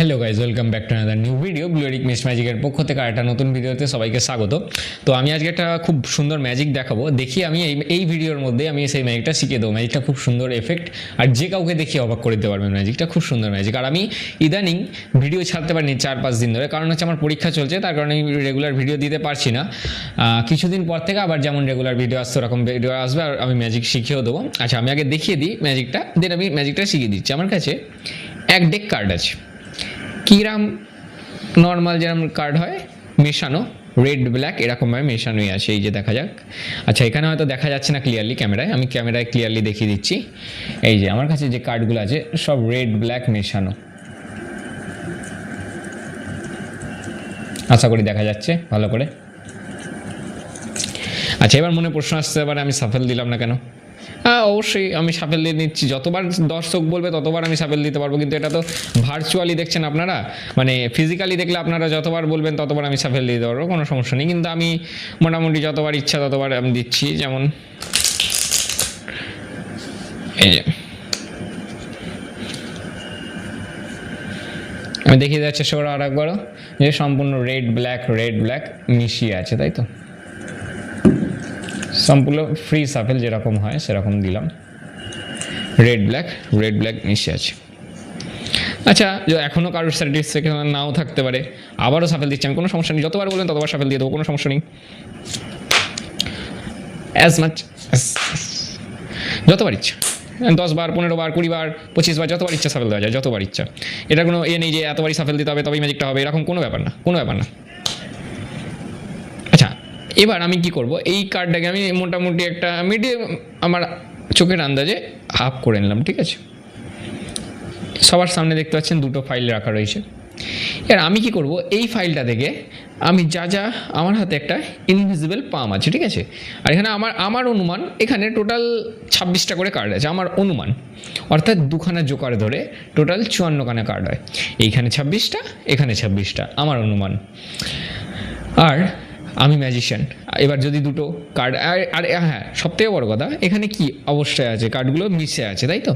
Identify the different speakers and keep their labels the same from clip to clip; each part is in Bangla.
Speaker 1: Hello guys, welcome back to another new video. Blue Eric mist ম্যাজিকের পক্ষ থেকে একটা নতুন ভিডিওতে সবাইকে স্বাগত। তো আমি আজকে একটা খুব সুন্দর ম্যাজিক দেখাবো। দেখি আমি এই ভিডিওর মধ্যে আমি সেই ম্যাজিকটা শিখিয়ে দেবো। ম্যাজিকটা খুব সুন্দর এফেক্ট, আর যে কাউকে দেখি অবাক করে দিতে পারবেন। ম্যাজিকটা খুব সুন্দর ম্যাজিক। আর আমি ইদানিং ভিডিও ছাড়তে পারিনি 4-5 দিন ধরে, কারণ হচ্ছে আমার পরীক্ষা চলছে, তার কারণে আমি রেগুলার ভিডিও দিতে পারছি না। কিছুদিন পর থেকে আবার যেমন রেগুলার ভিডিও আসছে ওরকম ভিডিও আসবে, আর আমি ম্যাজিক শিখিয়েও দেবো। আচ্ছা, আমি আগে দেখিয়ে দিই ম্যাজিকটা, দেন আমি ম্যাজিকটা শিখিয়ে দিচ্ছি। আমার কাছে এক ডেক কার্ড আছে, কিরাম নর্মাল যেরকম কার্ড হয় মেশানো, রেড ব্ল্যাক এরকমভাবে মেশানোই আছে। এই যে দেখা যাক। আচ্ছা, এখানে হয়তো দেখা যাচ্ছে না ক্লিয়ারলি ক্যামেরায়, আমি ক্যামেরায় ক্লিয়ারলি দেখিয়ে দিচ্ছি। এই যে আমার কাছে যে কার্ডগুলো আছে সব রেড ব্ল্যাক মেশানো, আশা করি দেখা যাচ্ছে ভালো করে। আচ্ছা, এবার মনে প্রশ্ন আসতে পারে আমি সাফেল দিলাম না কেন। হ্যাঁ, অবশ্যই আমি সাফেল দিয়ে নিচ্ছি। যতবার দর্শক বলবে ততবার আমি সাফেল দিতে পারবো, কিন্তু এটা তো ভার্চুয়ালি দেখছেন আপনারা, মানে ফিজিক্যালি দেখলে আপনারা যতবার বলবেন ততবার আমি সাফেল দিতে পারবো, কোনো সমস্যা নেই। কিন্তু আমি মোটামুটি যতবার ইচ্ছা ততবার আমি দিচ্ছি। যেমন এই যে আমি দেখিয়ে দেওয়ার চেষ্টা করো আর একবারও, যে সম্পূর্ণ রেড ব্ল্যাক মিশিয়ে আছে, তাই তো। সম্পূর্ণ ফ্রি সাফেল যেরকম হয় সেরকম দিলাম, রেড ব্ল্যাক মিশে আছে। আচ্ছা, এখনও কারোর স্যাটিসফ্যাকশন নাও থাকতে পারে, আবারও সাফেল দিচ্ছি আমি, কোনো সমস্যা নেই। যতবার বলবেন ততবার সাফেল দিয়ে দেবো, কোনো সমস্যা নেই। অ্যাজ মাচ যতবার ইচ্ছা, 10 বার, 15 বার, 20 বার, 25 বার, যতবার ইচ্ছা সাফেল দেওয়া যায়, যতবার ইচ্ছা। এটা কোনো নেই যে এতবারই সাফেল দিতে হবে তবেই ম্যাজিকটা হবে, এরকম কোনো ব্যাপার না। আচ্ছা, এবার আমি কি করব, এই কার্ডটাকে আমি মোটামুটি একটা মিডিয়াম আমার চোখের আন্দাজে হাফ করে নিলাম, ঠিক আছে। সবার সামনে দেখতে পাচ্ছেন দুটো ফাইল রাখা রয়েছে। এবার আমি কি করব, এই ফাইলটা থেকে আমি যা আমার হাতে একটা ইনভিজিবল পাম আছে, ঠিক আছে। আর এখানে আমার অনুমান এখানে টোটাল 26টা করে কার্ড আছে, আমার অনুমান। অর্থাৎ দুখানা জোকার ধরে টোটাল 54খানা কার্ড হয়। এইখানে 26টা, এখানে 26টা, আমার অনুমান। আর আমি ম্যাজিশিয়ান। এবার যদি দুটো কার্ড আর হ্যাঁ, সবথেকে বড় কথা, এখানে কি অবশ্যই আছে, কার্ডগুলো মিশে আছে, তাই তো।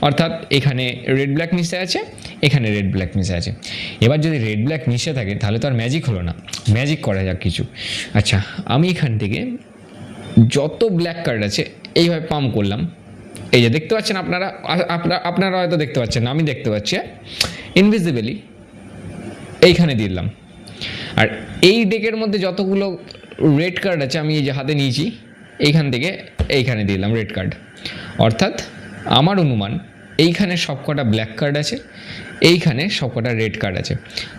Speaker 1: অর্থাৎ এখানে রেড ব্ল্যাক মিশে আছে, এখানে রেড ব্ল্যাক মিশে আছে। এবার যদি রেড ব্ল্যাক মিশে থাকে তাহলে তো আর ম্যাজিক হলো না, ম্যাজিক করা যাক কিছু। আচ্ছা, আমি এখান থেকে যত ব্ল্যাক কার্ড আছে এইভাবে পাম্প করলাম। এই যে দেখতে পাচ্ছেন আপনারা হয়তো দেখতে পাচ্ছেন না, আমি দেখতে পাচ্ছি ইনভিজিবলি এইখানে দিলাম। আর এই ডেকের মধ্যে যতগুলো রেড কার্ড আছে আমি এই যে হাতে নিয়েছি, এইখান থেকে এইখানে দিলাম রেড কার্ড। অর্থাৎ আমার অনুমান এইখানে সবকটা ব্ল্যাক কার্ড আছে, এইখানে সবকটা রেড কার্ড আছে।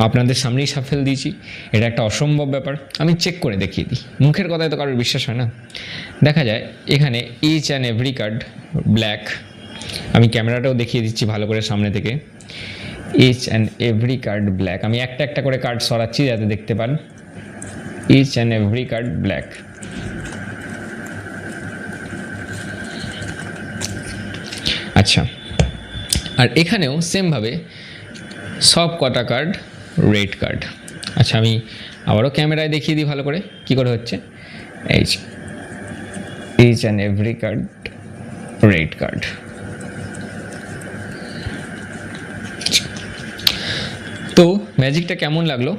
Speaker 1: আপনাদের সামনেই সাফেল দিয়েছি, এটা একটা অসম্ভব ব্যাপার। আমি চেক করে দেখিয়ে দিই, মুখের কথায় তো কারোর বিশ্বাস হয় না। দেখা যায় এখানে each and every card black. আমি ক্যামেরাটাও দেখিয়ে দিচ্ছি ভালো করে সামনে থেকে। Each and every card black. আমি একটা একটা করে কার্ড সরাচ্ছি যাতে দেখতে পান। Each and every card black. আচ্ছা, আর এখানেও সেমভাবে সব কটা কার্ড রেড কার্ড। আচ্ছা, আমি আবারও ক্যামেরায় দেখিয়ে দিই ভালো করে কী করে হচ্ছে। Each and every card red card. তো ম্যাজিকটা কেমন লাগলো,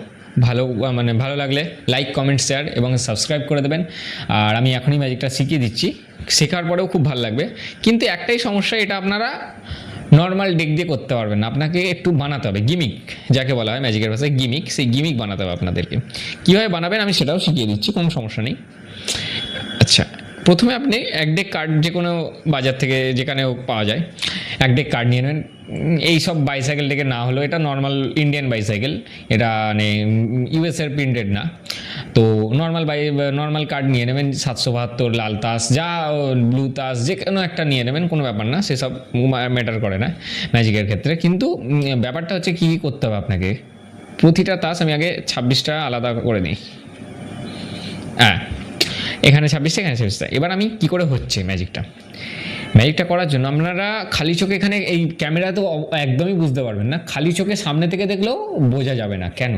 Speaker 1: ভালো লাগলে লাইক, কমেন্ট, শেয়ার এবং সাবস্ক্রাইব করে দেবেন। আর আমি এখনই ম্যাজিকটা শিখিয়ে দিচ্ছি, শেখার পরেও খুব ভালো লাগবে। কিন্তু একটাই সমস্যা, এটা আপনারা নর্মাল ডেক দিয়ে করতে পারবেন না, আপনাকে একটু বানাতে হবে গিমিক, যাকে বলা হয় ম্যাজিকের ভাষায় গিমিক। সেই গিমিক বানাতে হবে আপনাদেরকে। কীভাবে বানাবেন আমি সেটাও শিখিয়ে দিচ্ছি, কোনো সমস্যা নেই। আচ্ছা, প্রথমে আপনি এক ডেক কার্ড যে কোনো বাজার থেকে যেখানেও পাওয়া যায়, এক ডেক কার্ড নিয়ে নেবেন। এই সব বাইসাইকেল ডেকে না হলেও এটা নর্মাল ইন্ডিয়ান বাইসাইকেল, এটা মানে ইউএসের প্রিন্টেড না। তো নর্মাল কার্ড নিয়ে নেবেন, 772 লাল তাস, যা ব্লু তাস, যে কোনো একটা নিয়ে নেবেন, কোনো ব্যাপার না, সেসব ম্যাটার করে না ম্যাজিকের ক্ষেত্রে। কিন্তু ব্যাপারটা হচ্ছে কী করতে হবে আপনাকে, প্রতিটা তাস আমি আগে 26টা আলাদা করে নিই। হ্যাঁ, এখানে 26টা, এখানে 26টা। এবার আমি কি করে হচ্ছে ম্যাজিকটা করার জন্য আপনারা খালি চোখে, এখানে এই ক্যামেরা তো একদমই বুঝতে পারবেন না, খালি চোখে সামনে থেকে দেখলেও বোঝা যাবে না। কেন?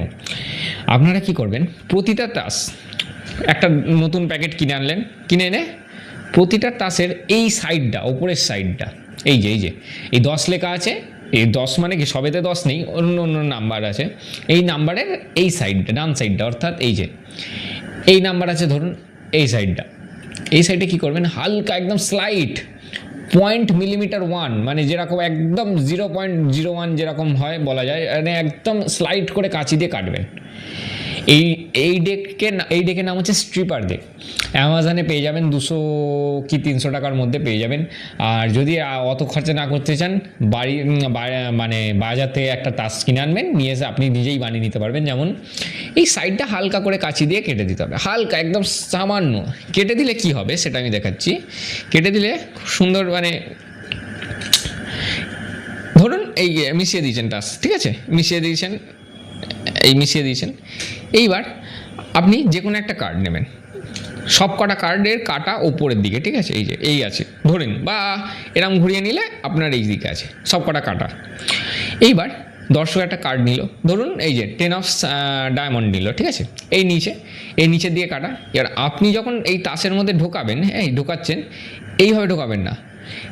Speaker 1: আপনারা কি করবেন, প্রতিটা তাস একটা নতুন প্যাকেট কিনে এনে প্রতিটা তাসের এই সাইডটা, ওপরের সাইডটা, এই যে 10 লেখা আছে, এই 10 মানে কি সবেতে 10 নেই, অন্য অন্য নাম্বার আছে। এই নাম্বারের এই সাইডটা, ডান সাইডটা, অর্থাৎ এই যে এই নাম্বার আছে ধরুন এই সাইডটা, এই সাইডে কী করবেন, হালকা একদম স্লাইট 0.1 মানে যেরকম একদম 0.01 যেরকম হয় বলা যায়, মানে একদম স্লাইড করে কাঁচি দিয়ে কাটবেন। এই ডেকের নাম হচ্ছে স্ট্রিপার ডেক। অ্যামাজনে পেয়ে যাবেন 200 কি 300 টাকার মধ্যে পেয়ে যাবেন। আর যদি অত খরচা না করতে চান, মানে বাজার থেকে একটা তাস কিনে আনবেন, নিয়ে এসে আপনি নিজেই বানিয়ে নিতে পারবেন। যেমন এই সাইডটা হালকা করে কাঁচি দিয়ে কেটে দিতে হবে, হালকা একদম সামান্য কেটে দিলে কি হবে সেটা আমি দেখাচ্ছি। কেটে দিলে সুন্দর, মানে ধরুন এই মিশিয়ে দিয়েছেন টাস, ঠিক আছে, মিশিয়ে দিয়েছেন, এইবার আপনি যে কোনো একটা কার্ড নেবেন, সব কটা কার্ডের কাটা ওপরের দিকে, ঠিক আছে, এই যে এই আছে ধরেন, বা এরম ঘুরিয়ে নিলে আপনার এই দিকে আছে সব কটা কাটা। এইবার দর্শক একটা কার্ড নিল, ধরুন এই যে 10 অফ ডায়মন্ড নিল, ঠিক আছে, এই নিচের দিকে কাটা। এবার আপনি যখন এই তাসের মধ্যে ঢোকাবেন, ঢোকাচ্ছেন, এইভাবে ঢোকাবেন না।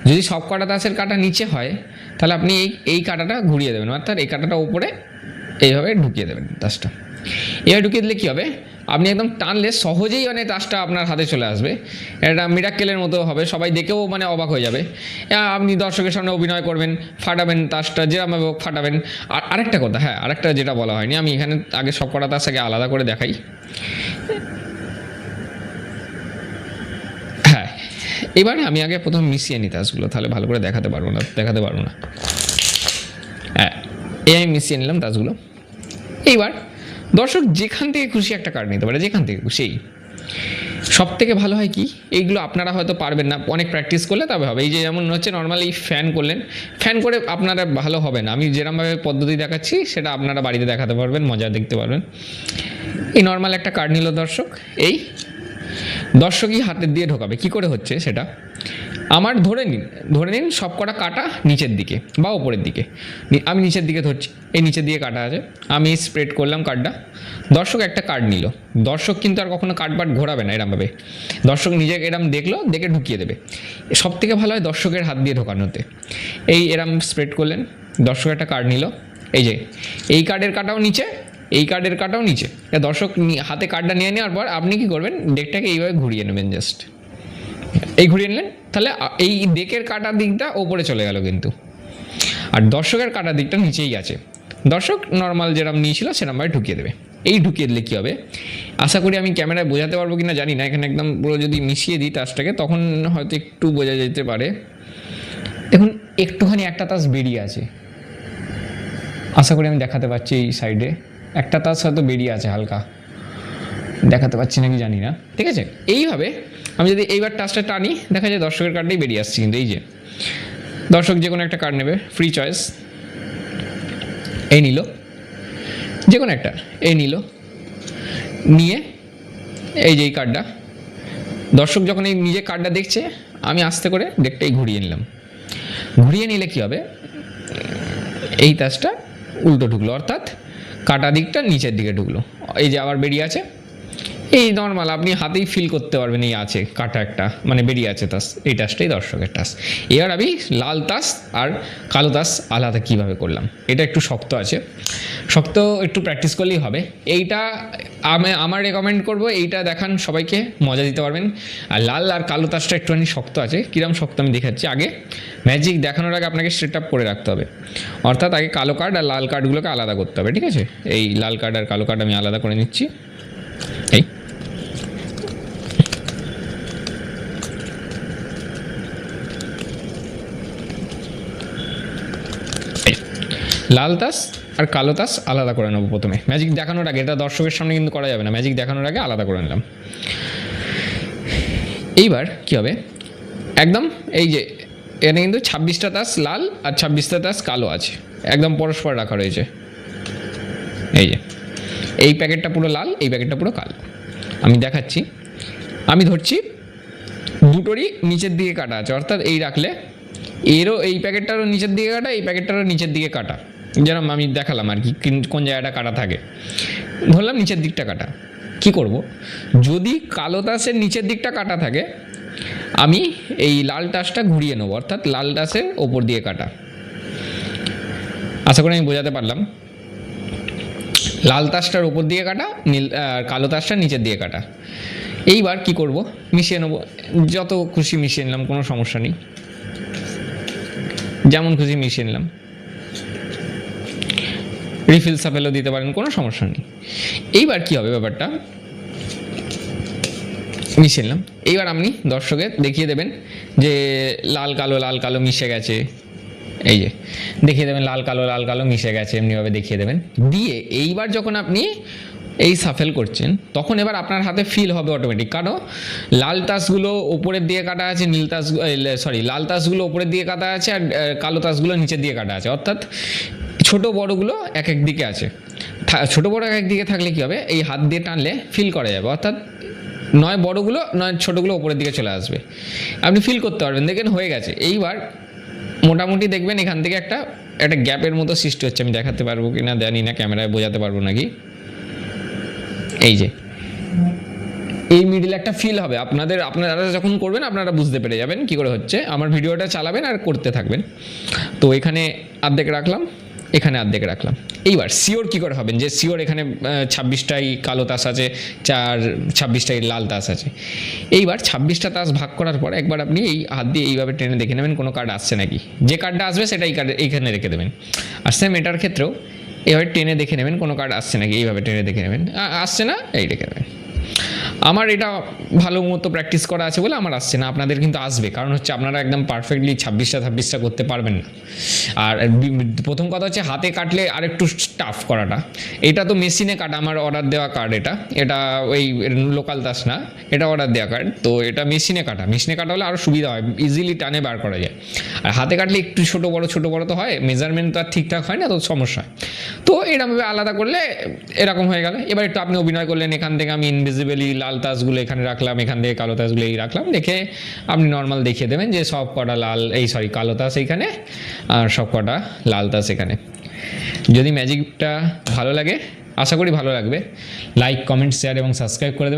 Speaker 1: যদি সব কটা তাসের কাটা নিচে হয় তাহলে আপনি এই কাটাটা ঘুরিয়ে দেবেন, অর্থাৎ এই কাটাটা ওপরে এইভাবে ঢুকিয়ে দেবেন তাসটা। এভাবে ঢুকিয়ে দিলে কী হবে, আপনি একদম টানলে সহজেই মানে তাসটা আপনার হাতে চলে আসবে। এটা মিরাক্কেলের মতো হবে, সবাই দেখেও মানে অবাক হয়ে যাবে। আপনি দর্শকের সামনে অভিনয় করবেন, ফাটাবেন তাসটা, যেরকমভাবে ফাটাবেন। আর আরেকটা কথা, আরেকটা যেটা বলা হয়নি, আমি এখানে আগে সব কটা তাস আগে আলাদা করে দেখাই। এবার আমি আগে প্রথম মিশিয়ে নিই তাসগুলো, তাহলে ভালো করে দেখাতে পারবো না। আমি মিশিয়ে নিলাম তাসগুলো। এইবার দর্শক যেখান থেকে খুশি একটা কার্ড নিতে পারে, যেখান থেকে খুশি। সব থেকে ভালো হয় কি, এইগুলো আপনারা হয়তো পারবেন না, অনেক প্র্যাকটিস করলে তবে হবে। এই যে যেমন হচ্ছে নর্মালি ফ্যান করলেন, ফ্যান করে আপনারা ভালো হবে না। আমি যেরকমভাবে পদ্ধতি দেখাচ্ছি সেটা আপনারা বাড়িতে দেখাতে পারবেন, মজা দেখতে পারবেন। এই নর্মাল একটা কার্ড নিল দর্শক, এই দর্শকই হাতের দিয়ে ঢোকাবে। কি করে হচ্ছে সেটা আমার ধরে নিন সব কটা কাটা নিচের দিকে বা ওপরের দিকে। আমি নিচের দিকে ধরছি, এই নিচের দিকে কাটা আছে, আমি স্প্রেড করলাম কার্ডটা। দর্শক একটা কার্ড নিল, দর্শক কিন্তু আর কখনো কার্ড ঘোরাবে না এরমভাবে। দর্শক নিজেকে এরম দেখলো, দেখে ঢুকিয়ে দেবে। সব থেকে ভালো হয় দর্শকের হাত দিয়ে ঢোকানোতে। এরম স্প্রেড করলেন, দর্শক একটা কার্ড নিল, এই যে এই কার্ডের কাটাও নিচে, এই কার্ডের কাটাও নিচে। দর্শক হাতে কার্ডটা নিয়ে নেওয়ার পর আপনি কি করবেন, ডেকটাকে এইভাবে ঘুরিয়ে নেবেন, জাস্ট এই ঘুরিয়ে নিলেন, তাহলে এই ডেকের কাটা দিকটা ওপরে চলে গেল কিন্তু, আর দর্শকের কাটা দিকটা নিচেই আছে। দর্শক নর্মাল যেরকম নিয়েছিল সেরকমভাবে ঢুকিয়ে দেবে। এই ঢুকিয়ে দিলে কী হবে, আশা করি আমি ক্যামেরায় বোঝাতে পারবো কি না জানি না, এখানে একদম পুরো যদি মিশিয়ে দিই তাসটাকে তখন হয়তো একটু বোঝা যেতে পারে। দেখুন একটুখানি একটা তাস বেরিয়ে আছে, আশা করি আমি দেখাতে পারছি। এই সাইডে একটা তাস হয়তো বেরিয়ে আছে, হালকা দেখাতে পাচ্ছি নাকি জানি না, ঠিক আছে। এইভাবে আমি যদি এইবার টাচটা টানি, দেখা যায় দর্শকের কার্ডটাই বেরিয়ে আসছে। কিন্তু এই যে দর্শক যে কোনো একটা কার্ড নেবে, ফ্রি চয়েস, এই নিল যে কোনো একটা, এই নিয়ে এই যে এই কার্ডটা, দর্শক যখন এই নিজে কার্ডটা দেখছে, আমি আস্তে করে ডেকটাই ঘুরিয়ে নিলাম। ঘুরিয়ে নিলে কী হবে, এই তাসটা উল্টো ঢুকলো, অর্থাৎ কাটা দিকটা নিচের দিকে ঢুকলো। এই যে আবার বেরিয়ে আছে, এই নর্মাল আপনি হাতেই ফিল করতে পারবেন এই আছে কাটা একটা, মানে বেরিয়ে আছে তাস। এই টাসটাই দর্শকের টাস। এবার আমি লাল তাস আর কালো তাস আলাদা কীভাবে করলাম, এটা একটু শক্ত আছে, শক্ত একটু প্র্যাকটিস করলেই হবে। এইটা আমার রেকমেন্ড করবো, এইটা দেখান সবাইকে, মজা দিতে পারবেন। আর লাল আর কালো তাসটা একটুখানি শক্ত আছে, কীরকম শক্ত আমি দেখাচ্ছি। আগে ম্যাজিক দেখানোর আগে আপনাকে সেট আপ করে রাখতে হবে, অর্থাৎ আগে কালো কার্ড আর লাল কার্ডগুলোকে আলাদা করতে হবে, ঠিক আছে। এই লাল কার্ড আর কালো কার্ড আমি আলাদা করে নিচ্ছি। এই লাল তাস আর কালো তাস আলাদা করে নেবো প্রথমে, ম্যাজিক দেখানোর আগে। এটা দর্শকের সামনে কিন্তু করা যাবে না, ম্যাজিক দেখানোর আগে আলাদা করে নিলাম। এইবার কী হবে, একদম এই যে এখানে কিন্তু 26টা তাস লাল আর 26টা তাস কালো আছে, একদম পরস্পর রাখা রয়েছে। এই যে এই প্যাকেটটা পুরো লাল, এই প্যাকেটটা পুরো কালো। আমি দেখাচ্ছি, আমি ধরছি, দুটোরই নিচের দিকে কাটা আছে, অর্থাৎ এই রাখলে এরও এই প্যাকেটটারও নিচের দিকে কাটা, এই প্যাকেটটারও নিচের দিকে কাটা, যেরকম আমি দেখালাম আর কি, কোন জায়গাটা কাটা থাকে। ধরলাম নিচের দিকটা কাটা। কি করব, যদি কালো তাসের নিচের দিকটা কাটা থাকে, আমি এই লাল তাসটা ঘুরিয়ে নেবো, অর্থাৎ লাল তাসের ওপর দিয়ে কাটা। আশা করি আমি বোঝাতে পারলাম। লাল তাসটার উপর দিয়ে কাটা, কালো তাসটা নিচের দিয়ে কাটা। এইবার কি করব, মিশিয়ে নেবো, যত খুশি মিশিয়ে নিলাম, কোনো সমস্যা নেই, যেমন খুশি মিশিয়ে নিলাম। রিফিল সাফেলও দিতে পারেন, কোনো সমস্যা নেই। এইবার কি হবে ব্যাপারটা, মিশিয়ে নিলাম। এইবার আপনি দর্শকের দেখিয়ে দেবেন যে লাল কালো মিশে গেছে, এই যে দেখিয়ে দেবেন লাল কালো মিশে গেছে, এমনিভাবে দেখিয়ে দেবেন। দিয়ে এইবার যখন আপনি এই সাফেল করছেন তখন এবার আপনার হাতে ফিল হবে অটোমেটিক, কারণ লাল তাসগুলো ওপরের দিয়ে কাটা আছে, লাল তাসগুলো ওপরের দিয়ে কাটা আছে, আর কালো তাসগুলো নিচের দিয়ে কাটা আছে, অর্থাৎ ছোট বড়গুলো এক এক দিকে আছে। ছোট বড় এক এক দিকে থাকলে কি হবে, এই হাত দিয়ে টানলে ফিল করা যাবে, অর্থাৎ নয় বড়গুলো নয় ছোটোগুলো ওপরের দিকে চলে আসবে, আপনি ফিল করতে পারবেন। দেখেন হয়ে গেছে। এইবার মোটামুটি দেখবেন এখান থেকে একটা গ্যাপের মতো সৃষ্টি হচ্ছে, আমি দেখাতে পারবো কি না জানি না, ক্যামেরায় বোঝাতে পারবো নাকি। এই যে এই মিডিল একটা ফিল হবে, আপনারা যখন করবেন আপনারা বুঝতে পেরে যাবেন কি করে হচ্ছে। আমার ভিডিওটা চালাবেন আর করতে থাকবেন। তো এখানে অর্ধেক রাখলাম, এখানে অর্ধেক রাখলাম। এইবার শিওর কী করে হবেন যে শিওর এখানে 26টাই কালো তাস আছে, 26টাই লাল তাস আছে। এইবার 26টা তাস ভাগ করার পর একবার আপনি এই হাত দিয়ে এইভাবে টেনে দেখে নেবেন কোনো কার্ড আসছে নাকি। যে কার্ডটা আসবে সেটা এইখানে রেখে দেবেন। আর সেম এটার ক্ষেত্রেও এইভাবে টেনে দেখে নেবেন কোনো কার্ড আসছে নাকি, এইভাবে টেনে দেখে নেবেন, আসছে না এই রেখে দেবেন। আমার এটা ভালো মতো প্র্যাকটিস করা আছে বলে আমার আসছে না, আপনাদের কিন্তু আসবে, কারণ হচ্ছে আপনারা একদম পারফেক্টলি 26টা করতে পারবেন না। আর প্রথম কথা হচ্ছে হাতে কাটলে আরেকটু টাফ করাটা, এটা তো মেশিনে কাটা, আমার অর্ডার দেওয়া কার্ড, এটা ওই লোকাল তাস না, এটা অর্ডার দেওয়া কার্ড। তো এটা মেশিনে কাটা হলে আরও সুবিধা হয়, ইজিলি টানে বার করা যায়। আর হাতে কাটলে একটু ছোট বড় তো হয়, মেজারমেন্ট তো আর ঠিকঠাক হয় না, তো সমস্যা হয়। তো এরকমভাবে আলাদা করলে এরকম হয়ে গেল। এবার একটু আপনি অভিনয় করলেন, এখান থেকে আমি ইনভিজিবলি লাল তাসগুলো এখানে রাখলাম, এখান থেকে কালো তাসগুলো এই রাখলাম, দেখে আপনি নর্মাল দেখিয়ে দেবেন যে সব কটা কালো তাস এইখানে আর সব কটা লাল তাস এখানে। যদি ম্যাজিকটা ভালো লাগে, আশা করি ভালো লাগবে, লাইক কমেন্ট শেয়ার এবং সাবস্ক্রাইব করে দেবেন।